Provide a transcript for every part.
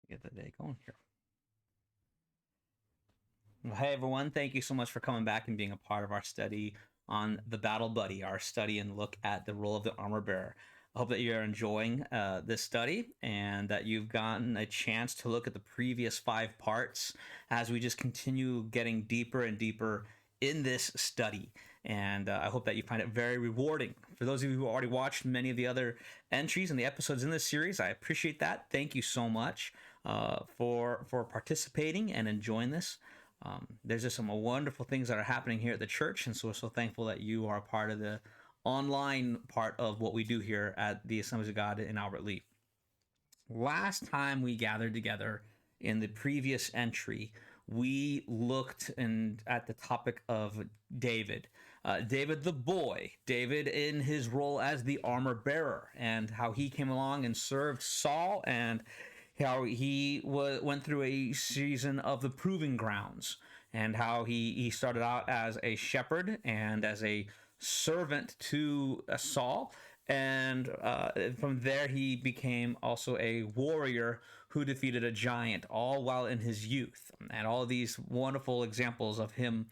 Get the day going here. Well, hey everyone, thank you so much for coming back and being a part of our study on the Battle Buddy, our study and look at the role of the armor bearer. I hope that you're enjoying this study and that you've gotten a chance to look at the previous 5 parts as we just continue getting deeper and deeper in this study. And I hope that you find it very rewarding. For those of you who already watched many of the other entries and the episodes in this series, I appreciate that. Thank you so much for participating and enjoying this. There's just some wonderful things that are happening here at the church, and so we're so thankful that you are a part of the online part of what we do here at the Assemblies of God in Albert Lea. Last time we gathered together in the previous entry, we looked at the topic of David. David the boy, David in his role as the armor bearer, and how he came along and served Saul, and how he went through a season of the proving grounds, and how he started out as a shepherd and as a servant to Saul, and from there he became also a warrior who defeated a giant, all while in his youth. And all of these wonderful examples of him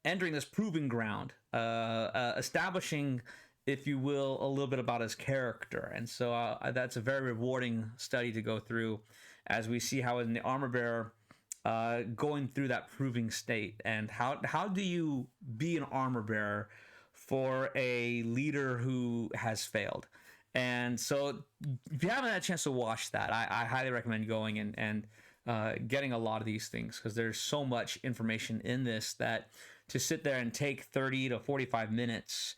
entering this proving ground, establishing, if you will, a little bit about his character. And so that's a very rewarding study to go through as we see how in the armor bearer going through that proving state, and how do you be an armor bearer for a leader who has failed. And so if you haven't had a chance to watch that, I highly recommend going and getting a lot of these things, because there's so much information in this that to sit there and take 30 to 45 minutes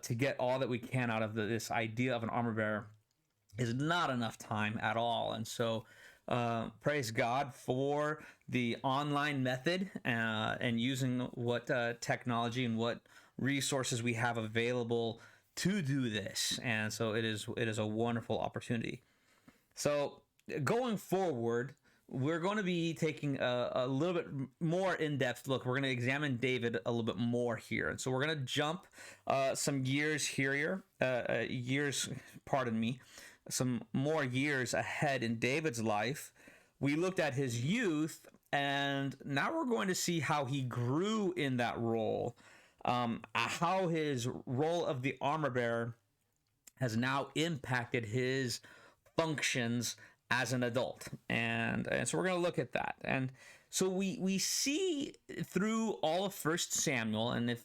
to get all that we can out of this idea of an armor bearer is not enough time at all. And so praise God for the online method and using what technology and what resources we have available to do this. And so it is a wonderful opportunity. So going forward, we're going to be taking a little bit more in-depth look. We're going to examine David a little bit more here. And so we're going to jump some years some more years ahead in David's life. We looked at his youth, and now we're going to see how he grew in that role, how his role of the armor bearer has now impacted his functions as an adult. And so we're going to look at that. And so we see through all of First Samuel, and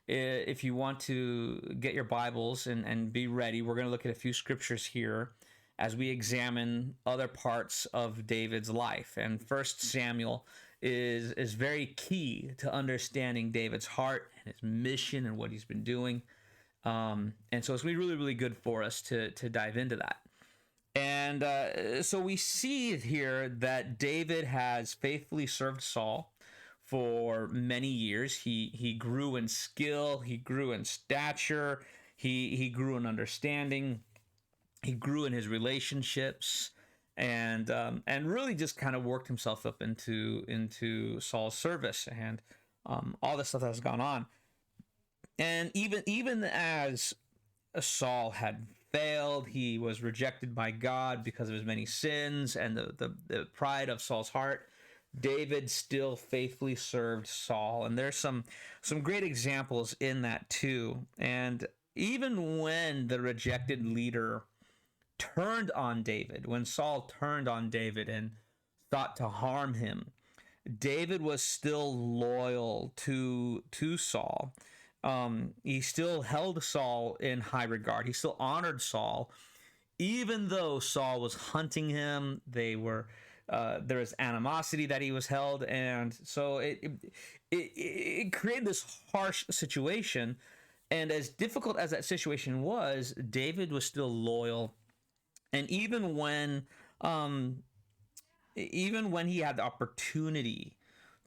if you want to get your Bibles and be ready, we're going to look at a few scriptures here as we examine other parts of David's life. And First Samuel is very key to understanding David's heart and his mission and what he's been doing. And so it's going to be really, really good for us to dive into that. And so we see here that David has faithfully served Saul for many years. He grew in skill, he grew in stature, he grew in understanding, he grew in his relationships, and really just kind of worked himself up into Saul's service, and all the stuff that has gone on. And even as Saul had failed, he was rejected by God because of his many sins and the pride of Saul's heart, David still faithfully served Saul. And there's some great examples in that too. And even when the rejected leader turned on David, when Saul turned on David and thought to harm him, David was still loyal to Saul. He still held Saul in high regard. He still honored Saul, even though Saul was hunting him. There was animosity that he was held, and so it created this harsh situation. And as difficult as that situation was, David was still loyal, and even when he had the opportunity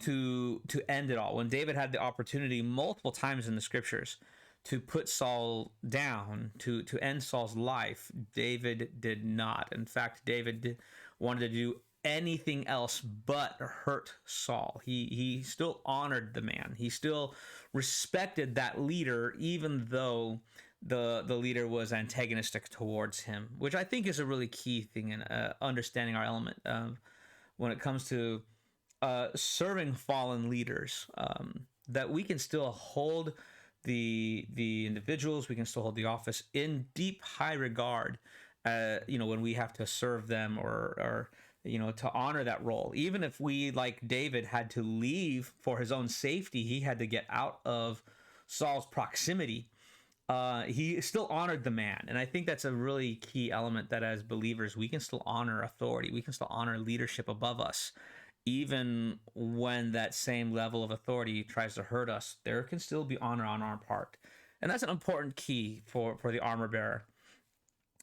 to end it all, when David had the opportunity multiple times in the scriptures to put Saul down, to end Saul's life, David did not. In fact, David wanted to do anything else but hurt Saul. He still honored the man. He still respected that leader, even though the leader was antagonistic towards him, which I think is a really key thing in understanding our element when it comes to serving fallen leaders. That we can still hold the individuals, we can still hold the office in deep high regard. When we have to serve them or to honor that role, even if we, like David, had to leave for his own safety, he had to get out of Saul's proximity. He still honored the man. And I think that's a really key element, that as believers, we can still honor authority. We can still honor leadership above us. Even when that same level of authority tries to hurt us, there can still be honor on our part. And that's an important key for the armor bearer.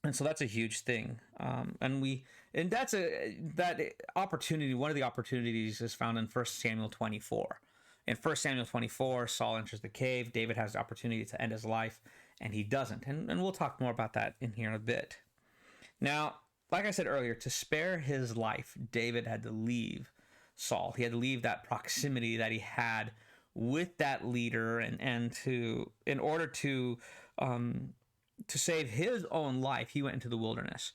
And so that's a huge thing. And that's that opportunity. One of the opportunities is found in 1 Samuel 24. In 1 Samuel 24, Saul enters the cave. David has the opportunity to end his life, and he doesn't. And we'll talk more about that in here in a bit. Now, like I said earlier, to spare his life, David had to leave Saul. He had to leave that proximity that he had with that leader, and in order to save his own life, he went into the wilderness.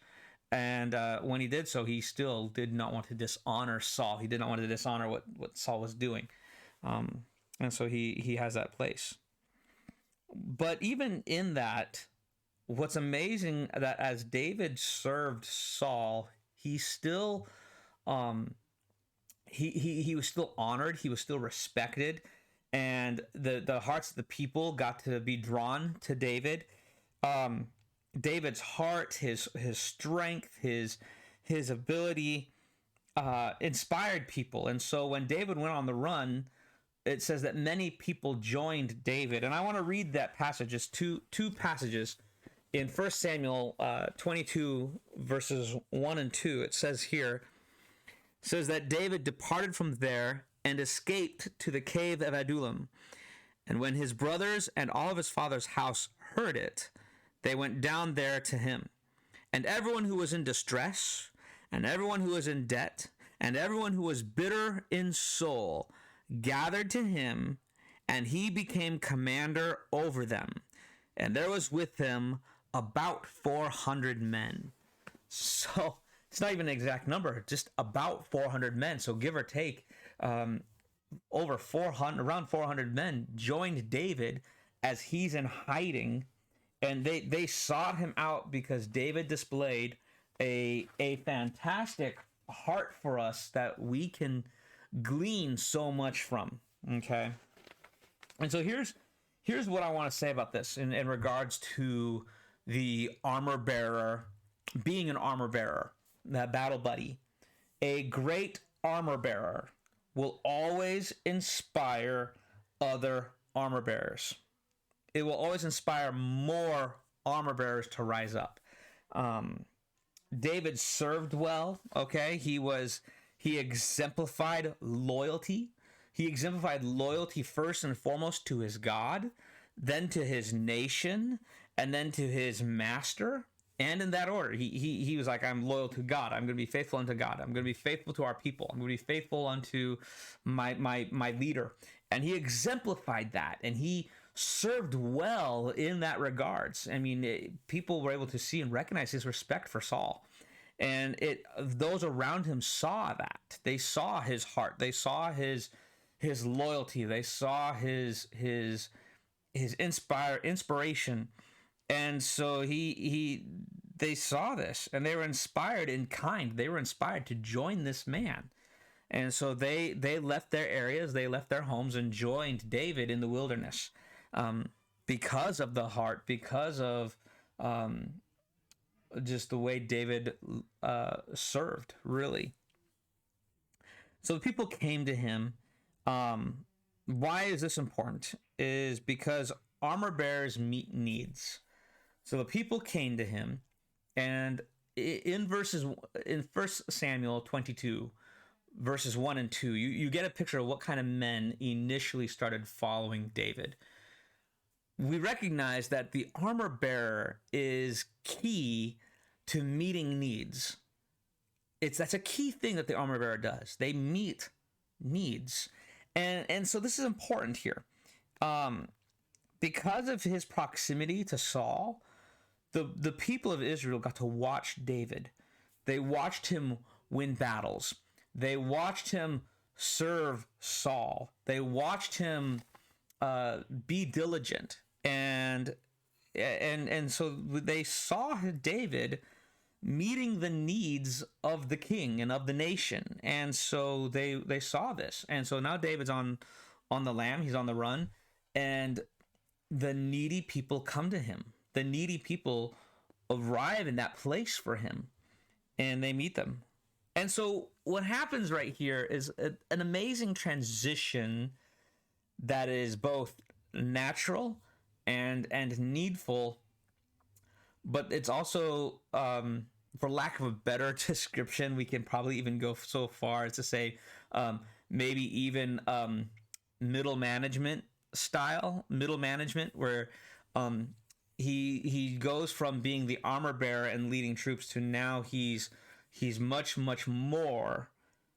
And when he did so, he still did not want to dishonor Saul. He did not want to dishonor what Saul was doing. And so he has that place. But even in that, what's amazing, that as David served Saul, he still he was still honored, he was still respected, and the hearts of the people got to be drawn to David. David's heart, his strength, his ability inspired people. And so when David went on the run, it says that many people joined David. And I want to read that passage, it's two passages in 1 Samuel 22 verses 1 and 2. It says here, that David departed from there and escaped to the cave of Adullam. And when his brothers and all of his father's house heard it, they went down there to him. And everyone who was in distress, and everyone who was in debt, and everyone who was bitter in soul gathered to him, and he became commander over them. And there was with him about 400 men. So it's not even an exact number, just about 400 men. So give or take, around 400 men joined David as he's in hiding. And they sought him out because David displayed a fantastic heart for us that we can glean so much from. Okay, and so here's what I want to say about this in regards to the armor bearer, being an armor bearer, that battle buddy. A great armor bearer will always inspire other armor bearers. It will always inspire more armor bearers to rise up. David served well, okay? He exemplified loyalty. He exemplified loyalty first and foremost to his God, then to his nation, and then to his master. And in that order, he was like, I'm loyal to God. I'm going to be faithful unto God. I'm going to be faithful to our people. I'm going to be faithful unto my leader. And he exemplified that, and he served well in that regards. I mean, people were able to see and recognize his respect for Saul. And those around him saw that. They saw his heart. They saw his loyalty. They saw his inspiration. And so they saw this, and they were inspired in kind. They were inspired to join this man. And so they left their areas, they left their homes, and joined David in the wilderness, because of the heart, because of just the way David served, really. So the people came to him. Why is this important? Is because armor bearers meet needs. So the people came to him, and in 1 Samuel 22, verses 1 and 2, you get a picture of what kind of men initially started following David. We recognize that the armor bearer is key to meeting needs. That's a key thing that the armor bearer does. They meet needs. And so this is important here. because of his proximity to Saul, the people of Israel got to watch David. They watched him win battles. They watched him serve Saul. They watched him be diligent, and so they saw David meeting the needs of the king and of the nation, and so they saw this, and so now David's on the lam. He's on the run, and the needy people come to him. The needy people arrive in that place for him, and they meet them. And so what happens right here is an amazing transition that is both natural and needful, but it's also, for lack of a better description, we can probably even go so far as to say, maybe even middle management style, middle management, where he goes from being the armor bearer and leading troops to now he's much more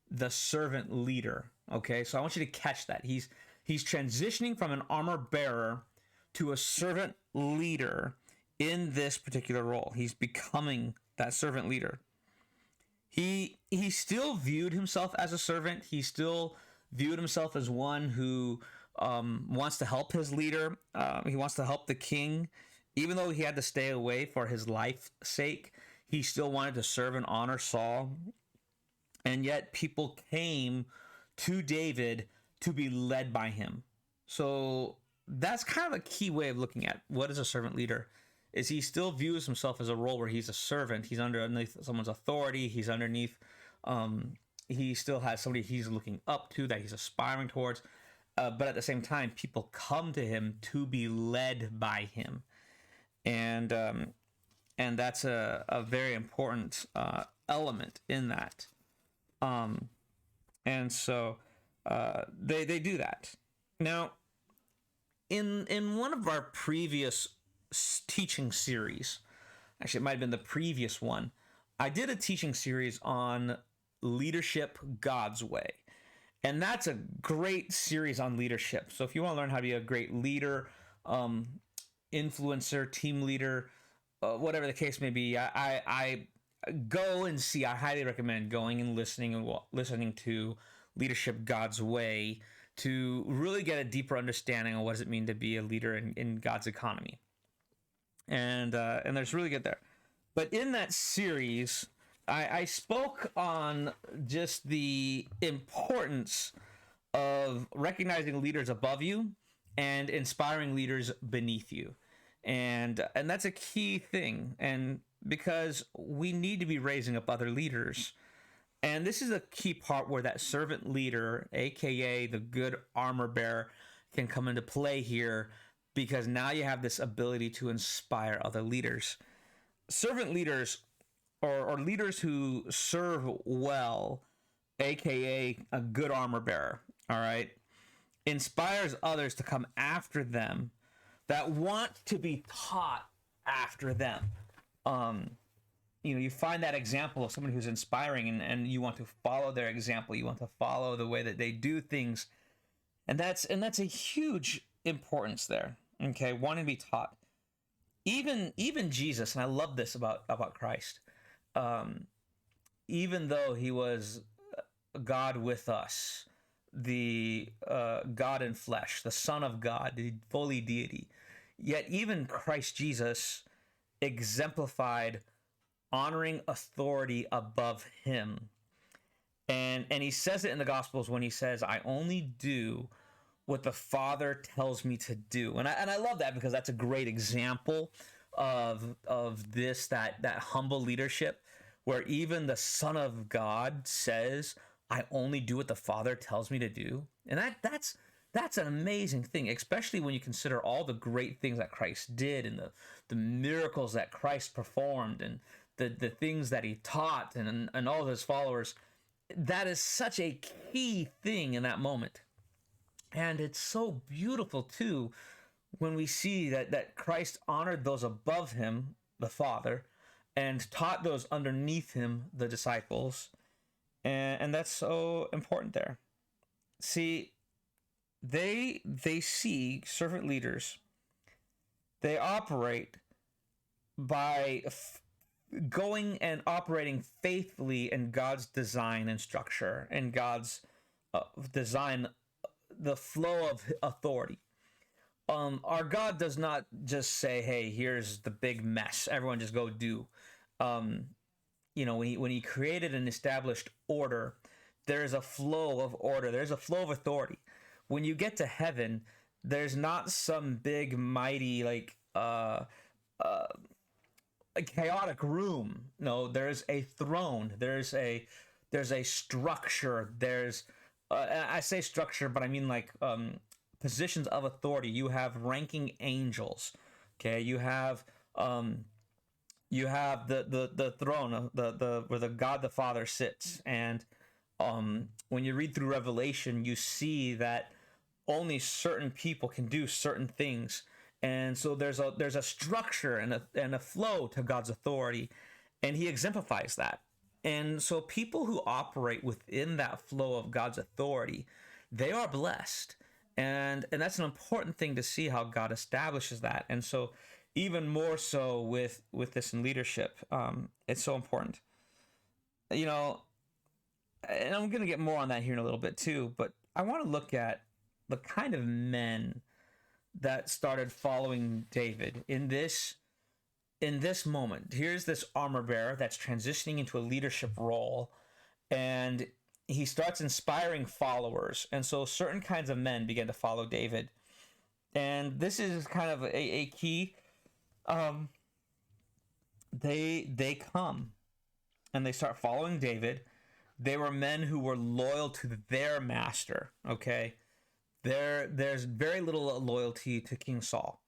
the servant leader. Okay, so I want you to catch that he's transitioning from an armor bearer to a servant leader in this particular role. He's becoming that servant leader. He still viewed himself as a servant. He still viewed himself as one who wants to help his leader. He wants to help the king. Even though he had to stay away for his life's sake, he still wanted to serve and honor Saul. And yet people came to David to be led by him. So that's kind of a key way of looking at what is a servant leader. Is he still views himself as a role where he's a servant. He's underneath someone's authority. He's underneath, he still has somebody he's looking up to, that he's aspiring towards. But at the same time, people come to him to be led by him. And that's a very important element in that. And so they do that. Now, in one of our previous teaching series, actually it might have been the previous one, I did a teaching series on leadership God's way. And that's a great series on leadership. So if you want to learn how to be a great leader, influencer, team leader, whatever the case may be, I go and see. I highly recommend going and listening to Leadership God's Way to really get a deeper understanding of what does it mean to be a leader in God's economy. And there's really good there. But in that series, I spoke on just the importance of recognizing leaders above you and inspiring leaders beneath you. And that's a key thing. And because we need to be raising up other leaders. And this is a key part where that servant leader, aka the good armor bearer, can come into play here, because now you have this ability to inspire other leaders. Servant leaders, or leaders who serve well, aka a good armor bearer, all right, inspires others to come after them that want to be taught after them. You find that example of someone who's inspiring, and you want to follow their example. You want to follow the way that they do things, and that's a huge importance there. Okay, wanting to be taught. Even Jesus, and I love this about Christ. Even though he was God with us, the God in flesh, the Son of God, the fully deity, yet even Christ Jesus exemplified honoring authority above him. And he says it in the Gospels when he says, I only do what the Father tells me to do. And I love that, because that's a great example of this, that humble leadership, where even the Son of God says, I only do what the Father tells me to do. And that's an amazing thing, especially when you consider all the great things that Christ did, and the miracles that Christ performed, and the things that he taught, and all of his followers. That is such a key thing in that moment. And it's so beautiful too when we see that Christ honored those above him, the Father, and taught those underneath him, the disciples. And that's so important there. See, they see servant leaders They operate by going and operating faithfully in God's design and structure, and God's design, the flow of authority. Our God does not just say, "Hey, here's the big mess. Everyone just go do." Um, when he created and established order, there is a flow of order. There's a flow of authority. When you get to heaven, there's not some big mighty uh, a chaotic room. No, there's a throne. There's a structure. There's I say structure, but I mean like positions of authority. You have ranking angels. Okay, you have the throne, the where the God the Father sits, and when you read through Revelation, you see that only certain people can do certain things, and so there's a structure and a flow to God's authority, and He exemplifies that. And so people who operate within that flow of God's authority, they are blessed, and that's an important thing to see how God establishes that. And so even more so with this in leadership, it's so important. You know, and I'm going to get more on that here in a little bit too, but I want to look at the kind of men that started following David in this moment. Here's this armor bearer that's transitioning into a leadership role, and he starts inspiring followers, and so certain kinds of men begin to follow David. And this is kind of a key. They come and they start following David. They were men who were loyal to their master. Okay, there's very little loyalty to King Saul.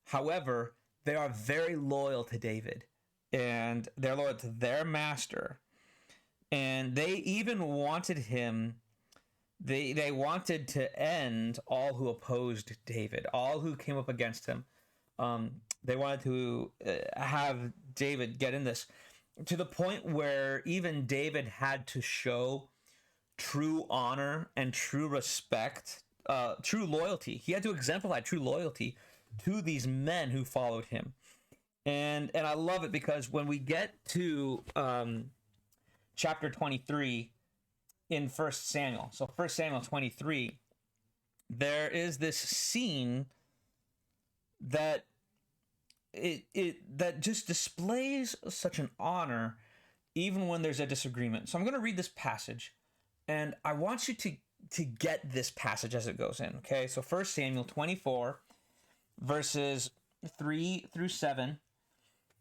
However, they are very loyal to David, and they're loyal to their master. And they even wanted him. They wanted to end all who opposed David, all who came up against him. They wanted to have David get in this, to the point where even David had to show true honor and true respect, true loyalty. He had to exemplify true loyalty to these men who followed him. And I love it because when we get to chapter 23 in First Samuel, so First Samuel 23, there is this scene that that just displays such an honor even when there's a disagreement. So I'm going to read this passage, and I want you to get this passage as it goes in. Okay, so 1 Samuel 24, verses 3 through 7,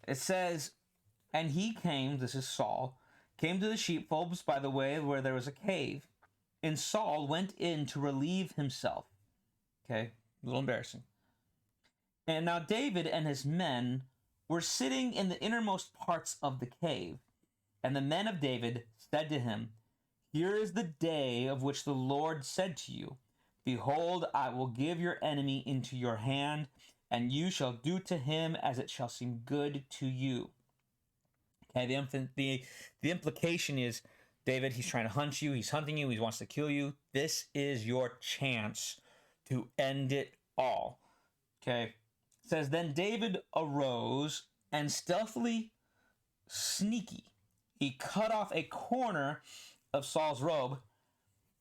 it says, "And he came," this is Saul, "came to the sheepfolds by the way where there was a cave, and Saul went in to relieve himself." Okay, a little embarrassing. "And now David and his men were sitting in the innermost parts of the cave. And the men of David said to him, 'Here is the day of which the Lord said to you, Behold, I will give your enemy into your hand, and you shall do to him as it shall seem good to you.'" Okay, the implication is, David, he's trying to hunt you, he's hunting you, he wants to kill you. This is your chance to end it all. Okay. It says, "Then David arose and stealthily, sneaky, he cut off a corner of Saul's robe,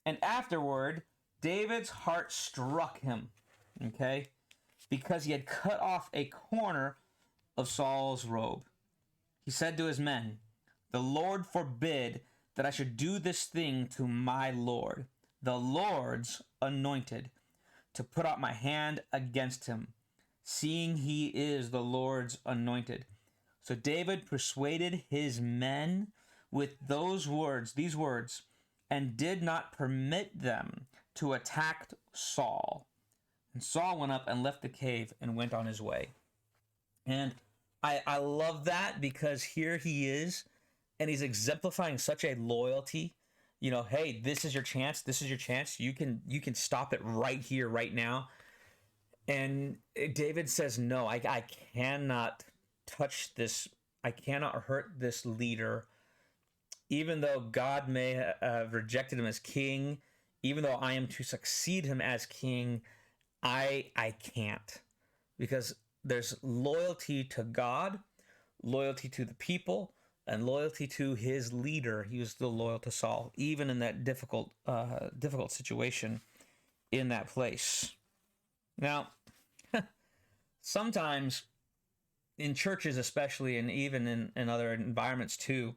and afterward David's heart struck him." Okay, because he had cut off a corner of Saul's robe. "He said to his men, 'The Lord forbid that I should do this thing to my Lord, the Lord's anointed, to put out my hand against him, seeing he is the Lord's anointed.' So David persuaded his men with these words, and did not permit them to attack Saul. And Saul went up and left the cave and went on his way." And I love that, because here he is, and he's exemplifying such a loyalty. Hey, this is your chance. This is your chance. You can stop it right here, right now. And David says, "No, I cannot touch this. I cannot hurt this leader. Even though God may have rejected him as king, even though I am to succeed him as king, I can't. Because there's loyalty to God, loyalty to the people, and loyalty to his leader. He was still loyal to Saul, even in that difficult situation in that place. Now, sometimes in churches, especially, and even in other environments too,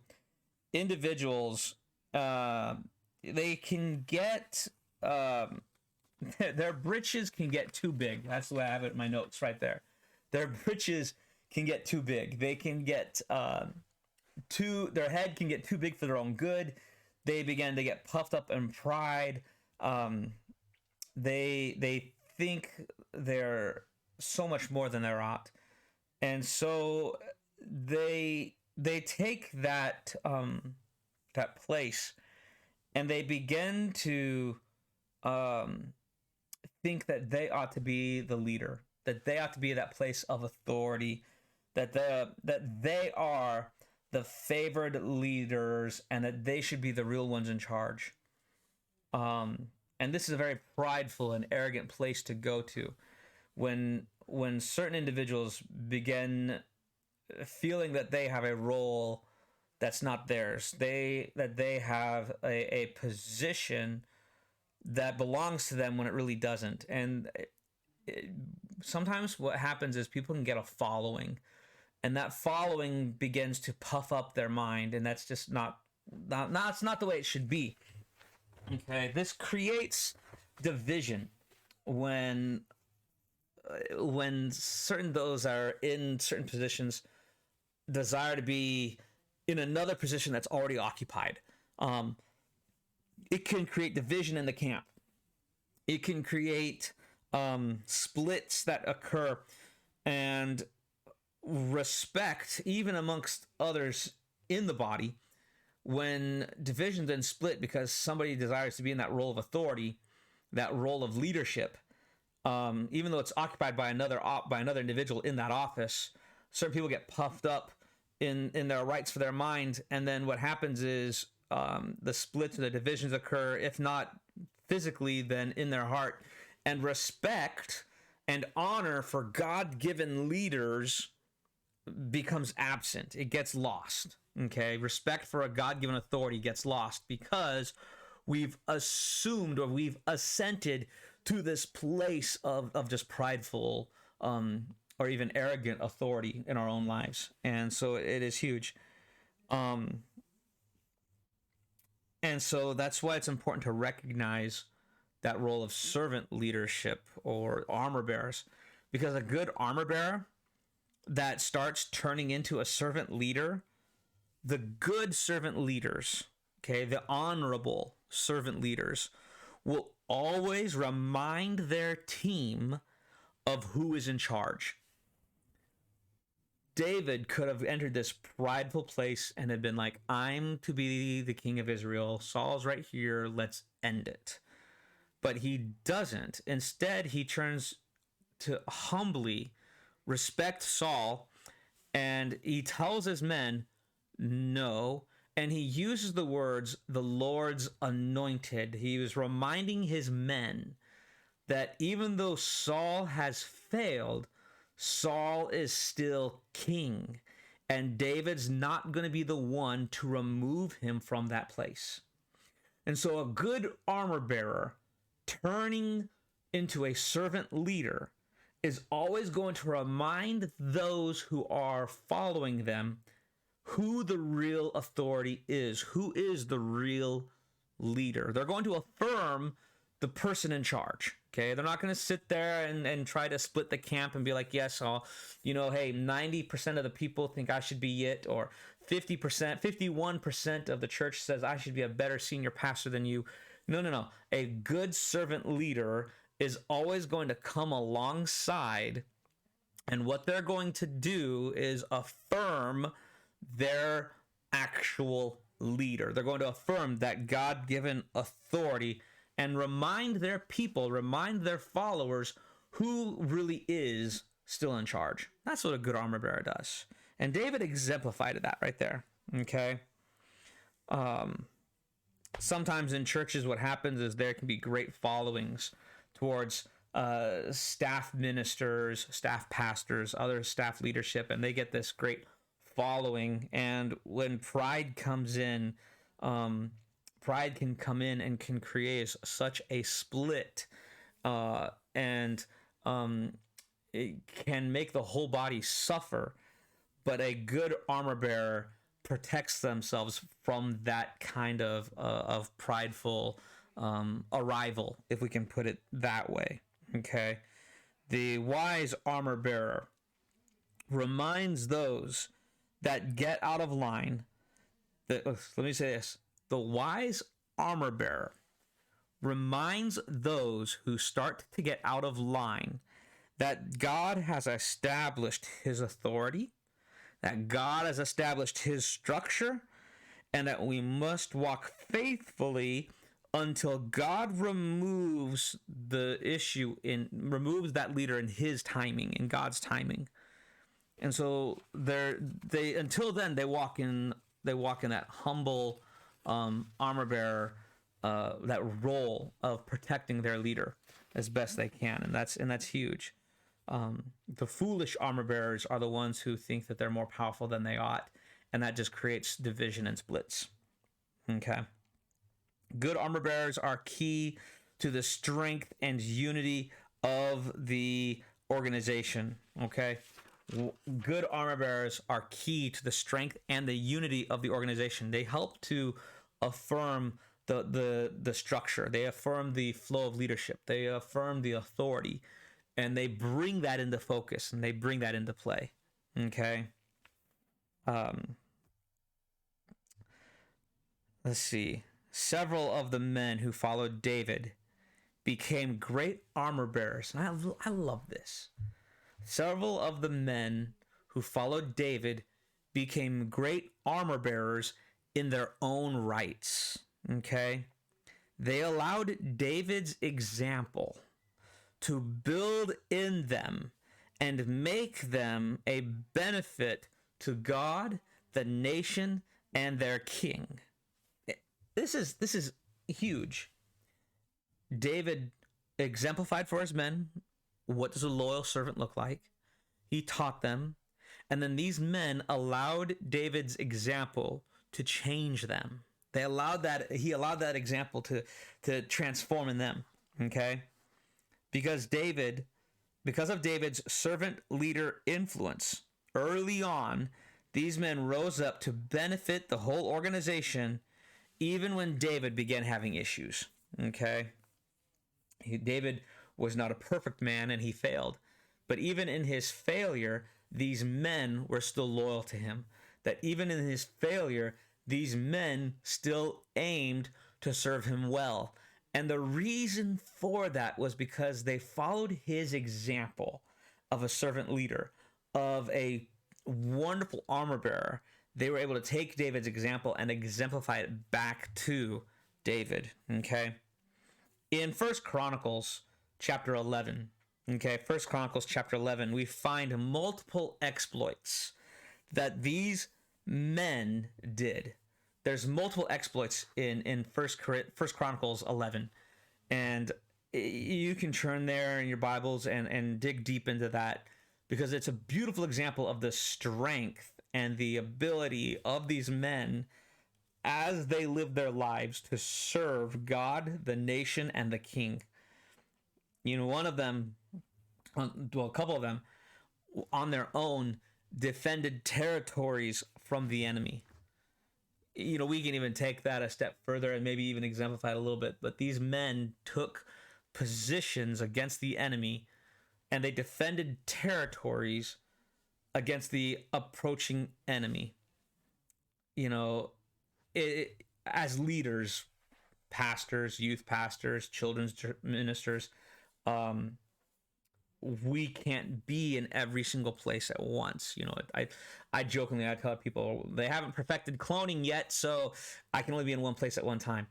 individuals they can get their britches can get too big. That's the way I have it in my notes right there. Their britches can get too big. They can get their head can get too big for their own good. They begin to get puffed up in pride. They think they're so much more than they're ought, and so they take that place, and they begin to think that they ought to be the leader, that they ought to be that place of authority, that they are the favored leaders, and that they should be the real ones in charge. And this is a very prideful and arrogant place to go to when certain individuals begin feeling that they have a role that's not theirs. They have a position that belongs to them when it really doesn't. And sometimes what happens is people can get a following, and that following begins to puff up their mind, and that's just not it's not the way it should be. Okay, this creates division when certain those are in certain positions desire to be in another position that's already occupied. It can create division in the camp. It can create splits that occur, and respect even amongst others in the body. When divisions then split because somebody desires to be in that role of authority, that role of leadership, even though it's occupied by another individual in that office, certain people get puffed up in their rights for their mind, and then what happens is the splits and the divisions occur, if not physically, then in their heart, and respect and honor for God-given leaders becomes absent. It gets lost. Okay, respect for a God-given authority gets lost because we've assumed or we've assented to this place of just prideful or even arrogant authority in our own lives, and so it is huge. And so that's why it's important to recognize that role of servant leadership or armor bearers, because a good armor bearer that starts turning into a servant leader, the good servant leaders, okay, the honorable servant leaders, will always remind their team of who is in charge. David could have entered this prideful place and had been like, I'm to be the king of Israel. Saul's right here. Let's end it. But he doesn't. Instead, he turns to humbly respect Saul, and he tells his men, no, and he uses the words, the Lord's anointed. He was reminding his men that even though Saul has failed, Saul is still king, and David's not going to be the one to remove him from that place. And so a good armor bearer turning into a servant leader is always going to remind those who are following them who the real authority is, who is the real leader. They're going to affirm the person in charge. Okay, they're not going to sit there and try to split the camp and be like, yes, hey, 90% of the people think I should be it, or 50%, 51% of the church says I should be a better senior pastor than you. No. A good servant leader is always going to come alongside, and what they're going to do is affirm their actual leader. They're going to affirm that God-given authority and remind their people, remind their followers who really is still in charge. That's what a good armor bearer does. And David exemplified that right there. Okay. Sometimes in churches, what happens is there can be great followings towards staff ministers, staff pastors, other staff leadership, and they get this great following. And when pride comes in, pride can come in and can create such a split, and it can make the whole body suffer. But a good armor bearer protects themselves from that kind of prideful arrival, if we can put it that way. Okay, the wise armor bearer reminds those that get out of line that, let me say this, the wise armor bearer reminds those who start to get out of line that God has established his authority, that God has established his structure, and that we must walk faithfully until God removes the issue, removes that leader in his timing, in God's timing. And so they until then they walk in that humble armor bearer, that role of protecting their leader as best they can, and that's huge. The foolish armor bearers are the ones who think that they're more powerful than they ought, and that just creates division and splits. Okay. Good armor bearers are key to the strength and unity of the organization. Okay. Good armor bearers are key to the strength and the unity of the organization. They help to affirm the structure. They affirm the flow of leadership. They affirm the authority, and they bring that into focus and they bring that into play. Okay. Let's see. Several of the men who followed David became great armor bearers. And I love this. Several of the men who followed David became great armor bearers in their own rights. Okay? They allowed David's example to build in them and make them a benefit to God, the nation, and their king. This is huge. David exemplified for his men what does a loyal servant look like. He taught them, and then these men allowed David's example to change them. He allowed that example to transform in them. Okay, because of David's servant leader influence early on, these men rose up to benefit the whole organization, even when David began having issues. Okay, David was not a perfect man and he failed, but even in his failure, these men were still loyal to him. That even in his failure, these men still aimed to serve him well. And the reason for that was because they followed his example of a servant leader, of a wonderful armor bearer. They were able to take David's example and exemplify it back to David. Okay. In 1 Chronicles chapter 11, okay, 1 Chronicles chapter 11, we find multiple exploits that these men did. There's multiple exploits in 1 Chronicles 11, and you can turn there in your Bibles and dig deep into that, because it's a beautiful example of the strength and the ability of these men as they live their lives to serve God, the nation, and the king. You know, one of them, well, a couple of them, on their own, defended territories from the enemy. You know, we can even take that a step further and maybe even exemplify it a little bit. But these men took positions against the enemy, and they defended territories against the approaching enemy. You know, as leaders, pastors, youth pastors, children's ministers, we can't be in every single place at once. You know, I jokingly, I tell people they haven't perfected cloning yet, so I can only be in one place at one time.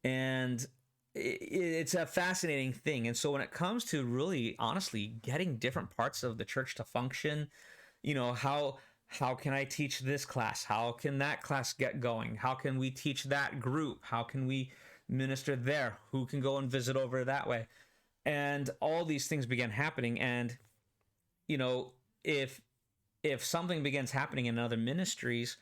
And it's a fascinating thing. And so when it comes to really, honestly, getting different parts of the church to function, you know, how can I teach this class? How can that class get going? How can we teach that group? How can we minister there? Who can go and visit over that way? And all these things began happening. And, you know, if something begins happening in other ministries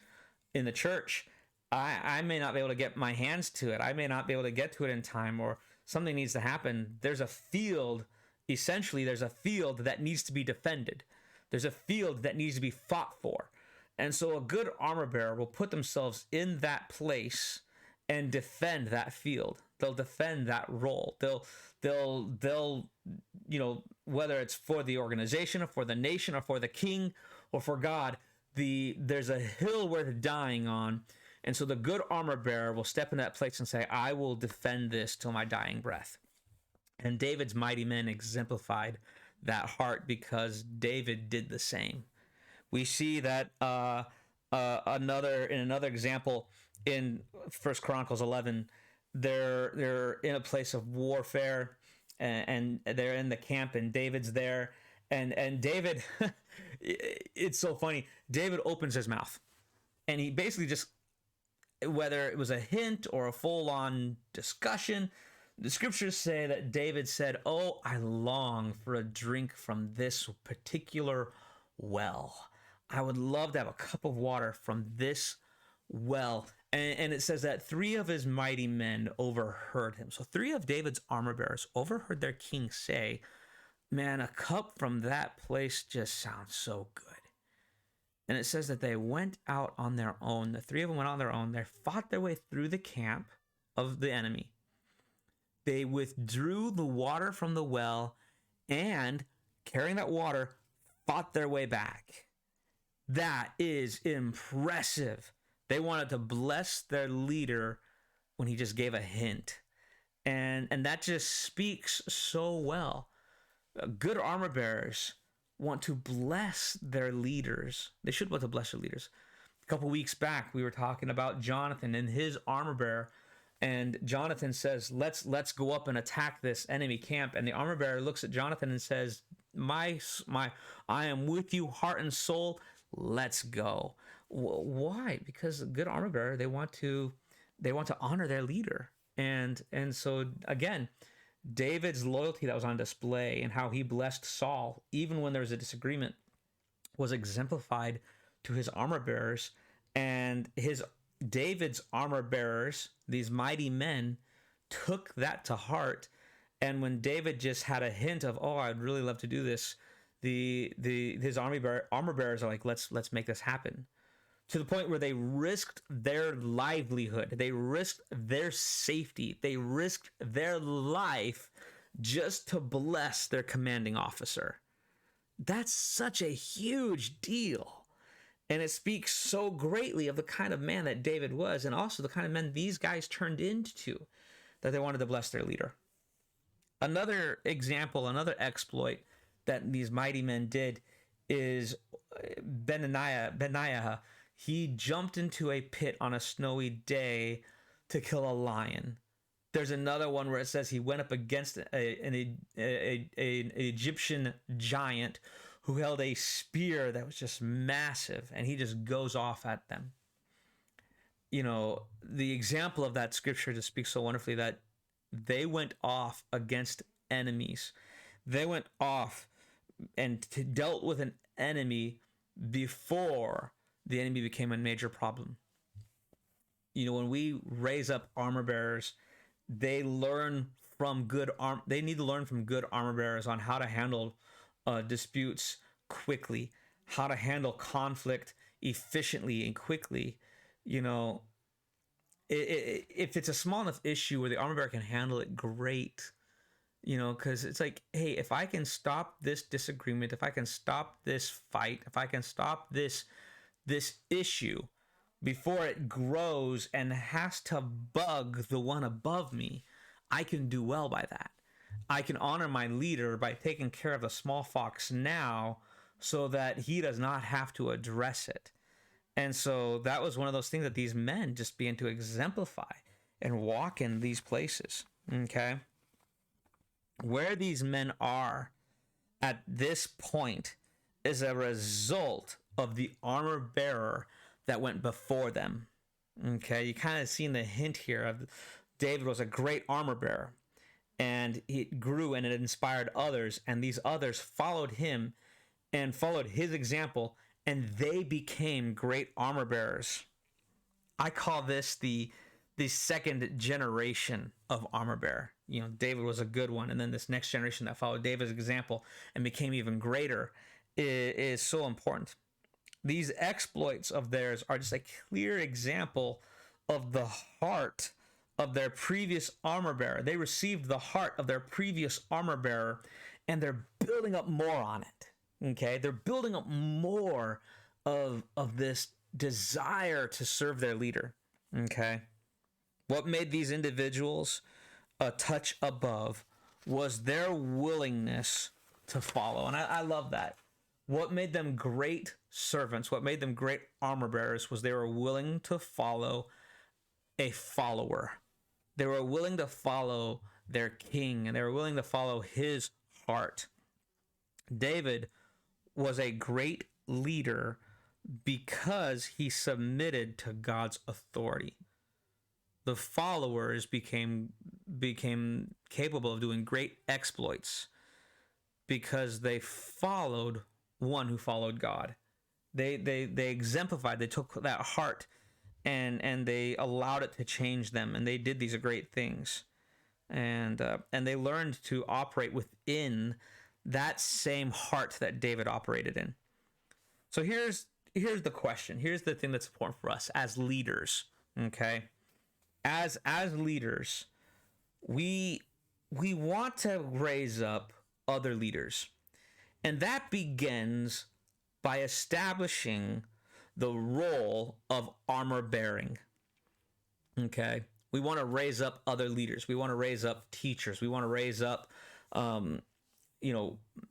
in the church, I may not be able to get my hands to it. I may not be able to get to it in time, or something needs to happen. There's a field, essentially, there's a field that needs to be defended. There's a field that needs to be fought for. And so a good armor bearer will put themselves in that place and defend that field. They'll defend that role. They'll whether it's for the organization or for the nation or for the king or for God, there's a hill worth dying on. And so the good armor bearer will step in that place and say, I will defend this till my dying breath. And David's mighty men exemplified that heart, because David did the same. We see that another example in 1 Chronicles 11. They're in a place of warfare, and they're in the camp, and David's there, and David, it's so funny. David opens his mouth, and he basically just, whether it was a hint or a full-on discussion, the scriptures say that David said, "Oh, I long for a drink from this particular well. I would love to have a cup of water from this well." And it says that 3 of his mighty men overheard him. So 3 of David's armor bearers overheard their king say, "Man, a cup from that place just sounds so good." And it says that they went out on their own. The 3 of them went on their own. They fought their way through the camp of the enemy. They withdrew the water from the well, and carrying that water, fought their way back. That is impressive. They wanted to bless their leader when he just gave a hint. And that just speaks so well. Good armor bearers want to bless their leaders. They should want to bless their leaders. A couple weeks back, we were talking about Jonathan and his armor bearer. And Jonathan says, let's go up and attack this enemy camp. And the armor bearer looks at Jonathan and says, I am with you, heart and soul. Let's go. Why? Because a good armor bearer, they want to honor their leader. And so again, David's loyalty that was on display and how he blessed Saul, even when there was a disagreement, was exemplified to his armor bearers. And David's armor bearers, these mighty men, took that to heart. And when David just had a hint of, "Oh, I'd really love to do this," his armor bearers are like, let's make this happen. To the point where they risked their livelihood, they risked their safety, they risked their life just to bless their commanding officer. That's such a huge deal. And it speaks so greatly of the kind of man that David was, and also the kind of men these guys turned into, that they wanted to bless their leader. Another example, another exploit that these mighty men did is Benaiah. He jumped into a pit on a snowy day to kill a lion. There's another one where it says he went up against an Egyptian giant who held a spear that was just massive, and he just goes off at them. You know, the example of that scripture just speaks so wonderfully that they went off against enemies. They went off and dealt with an enemy before the enemy became a major problem. You know, when we raise up armor bearers, they need to learn from good armor bearers on how to handle disputes quickly, how to handle conflict efficiently and quickly. You know, if it's a small enough issue where the armor bearer can handle it, great. You know, because it's like, hey, if I can stop this disagreement, if I can stop this fight, if I can stop this issue before it grows and has to bug the one above me, I can do well by that. I can honor my leader by taking care of the small fox now, so that he does not have to address it. And so that was one of those things that these men just began to exemplify and walk in these places. Okay? Where these men are at this point is a result of the armor bearer that went before them. Okay, you kind of seen the hint here of David was a great armor bearer. and it grew and it inspired others, and these others followed him and followed his example, and they became great armor bearers. I call this the second generation of armor bearer. You know, David was a good one, and then this next generation that followed David's example and became even greater is so important. These exploits of theirs are just a clear example of the heart of their previous armor bearer. They received the heart of their previous armor bearer, and they're building up more on it. Okay, they're building up more of this desire to serve their leader. Okay, what made these individuals a touch above was their willingness to follow, and I love that. What made them great servants, what made them great armor bearers, was they were willing to follow a follower. They were willing to follow their king, and they were willing to follow his heart. David was a great leader because he submitted to God's authority. The followers became capable of doing great exploits because they followed one who followed God. They exemplified, they took that heart and they allowed it to change them, and they did these great things. And they learned to operate within that same heart that David operated in. So here's the question. Here's the thing that's important for us as leaders, okay? As leaders, we want to raise up other leaders. And that begins by establishing the role of armor bearing. Okay? We want to raise up other leaders. We want to raise up teachers. We want to raise up the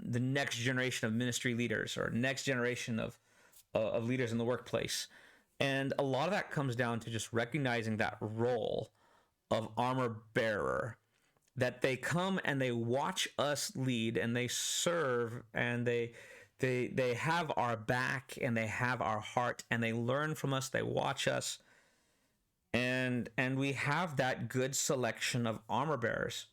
next generation of ministry leaders, or next generation of leaders in the workplace. And a lot of that comes down to just recognizing that role of armor bearer, that they come and they watch us lead, and they serve, and they have our back, and they have our heart, and they learn from us, they watch us, and we have that good selection of armor bearers.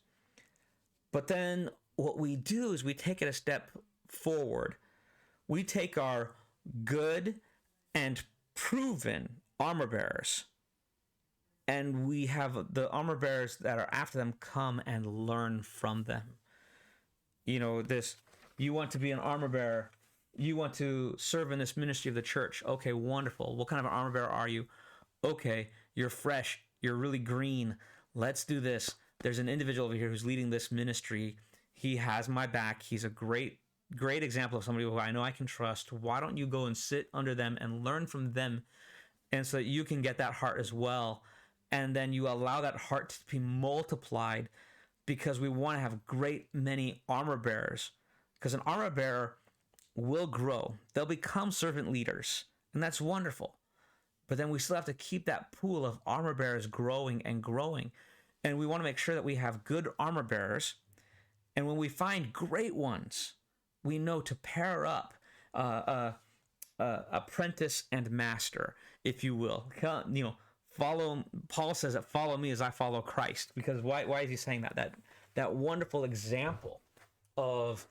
But then what we do is we take it a step forward. We take our good and proven armor bearers, and we have the armor bearers that are after them come and learn from them. You want to be an armor bearer, you want to serve in this ministry of the church. Okay, wonderful. What kind of an armor bearer are you? Okay, you're fresh, you're really green. Let's do this. There's an individual over here who's leading this ministry. He has my back. He's a great example of somebody who I know I can trust. Why don't you go and sit under them and learn from them, and so that you can get that heart as well, and then you allow that heart to be multiplied, because we want to have great many armor bearers, because an armor bearer will grow. They'll become servant leaders, and that's wonderful. But then we still have to keep that pool of armor bearers growing and growing, and we want to make sure that we have good armor bearers. And when we find great ones, we know to pair up apprentice and master, if you will. Follow. Paul says that follow me as I follow Christ. Because why is he saying that? That wonderful example of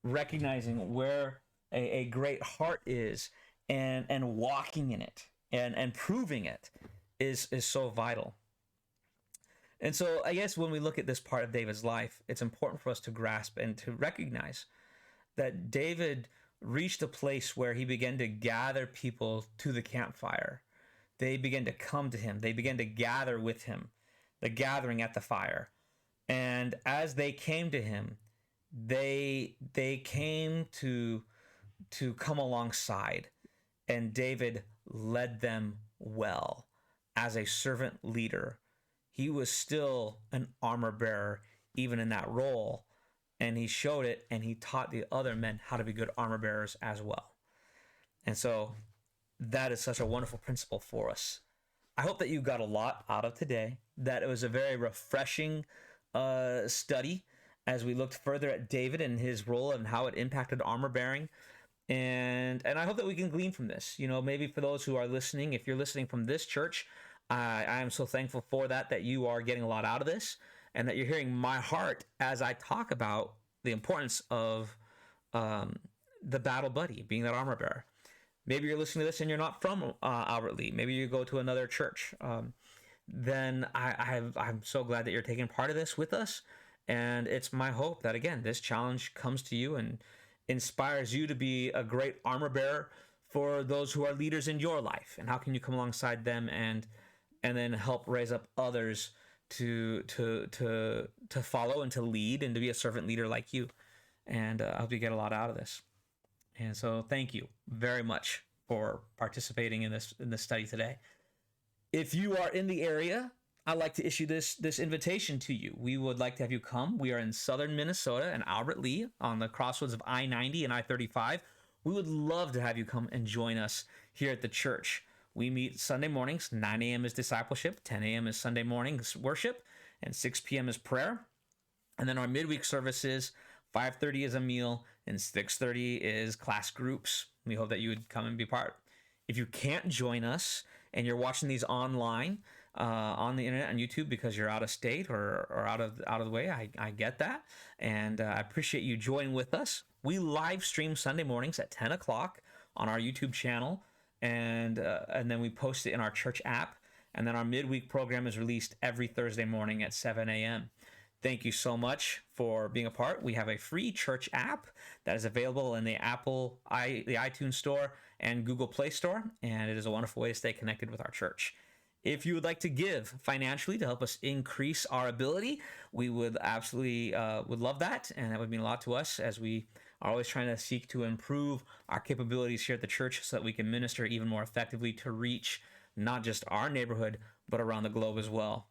recognizing where a great heart is, and walking in it and proving it is so vital. And so I guess when we look at this part of David's life, it's important for us to grasp and to recognize that David reached a place where he began to gather people to the campfire. They began to come to him. They began to gather with him, the gathering at the fire. And as they came to him, they came to come alongside, and David led them well as a servant leader. He was still an armor bearer even in that role, and he showed it, and he taught the other men how to be good armor bearers as well. And so that is such a wonderful principle for us. I hope that you got a lot out of today, that it was a very refreshing study as we looked further at David and his role and how it impacted armor bearing. And I hope that we can glean from this. Maybe for those who are listening, if you're listening from this church, I am so thankful for that you are getting a lot out of this. and that you're hearing my heart as I talk about the importance of um, the battle buddy, being that armor bearer. Maybe you're listening to this and you're not from Albert Lee. Maybe you go to another church. Then I'm so glad that you're taking part of this with us. And it's my hope that, again, this challenge comes to you and inspires you to be a great armor bearer for those who are leaders in your life. And how can you come alongside them and then help raise up others to follow and to lead and to be a servant leader like you. And I hope you get a lot out of this. And so thank you very much for participating in this study today. If you are in the area, I'd like to issue this invitation to you. We would like to have you come. We are in southern Minnesota and Albert Lee on the crossroads of I-90 and I-35. We would love to have you come and join us here at the church. We meet Sunday mornings. 9 a.m. is discipleship, 10 a.m. is Sunday morning worship, and 6 p.m. is prayer. And then our midweek services, 5:30 is a meal, and 6:30 is class groups. We hope that you would come and be part. If you can't join us and you're watching these online on the internet on YouTube because you're out of state or out of the way, I get that, and I appreciate you joining with us. We live stream Sunday mornings at 10 o'clock on our YouTube channel, and then we post it in our church app. And then our midweek program is released every Thursday morning at 7 a.m. Thank you so much for being a part. We have a free church app that is available in the the iTunes Store and Google Play Store, and it is a wonderful way to stay connected with our church. If you would like to give financially to help us increase our ability, we would absolutely would love that, and that would mean a lot to us as we are always trying to seek to improve our capabilities here at the church so that we can minister even more effectively to reach not just our neighborhood, but around the globe as well.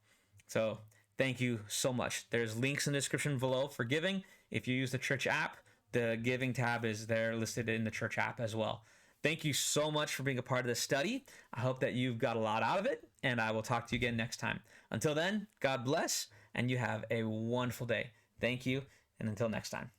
So thank you so much. There's links in the description below for giving. If you use the church app, the giving tab is there listed in the church app as well. Thank you so much for being a part of this study. I hope that you've got a lot out of it, and I will talk to you again next time. Until then, God bless, and you have a wonderful day. Thank you, and until next time.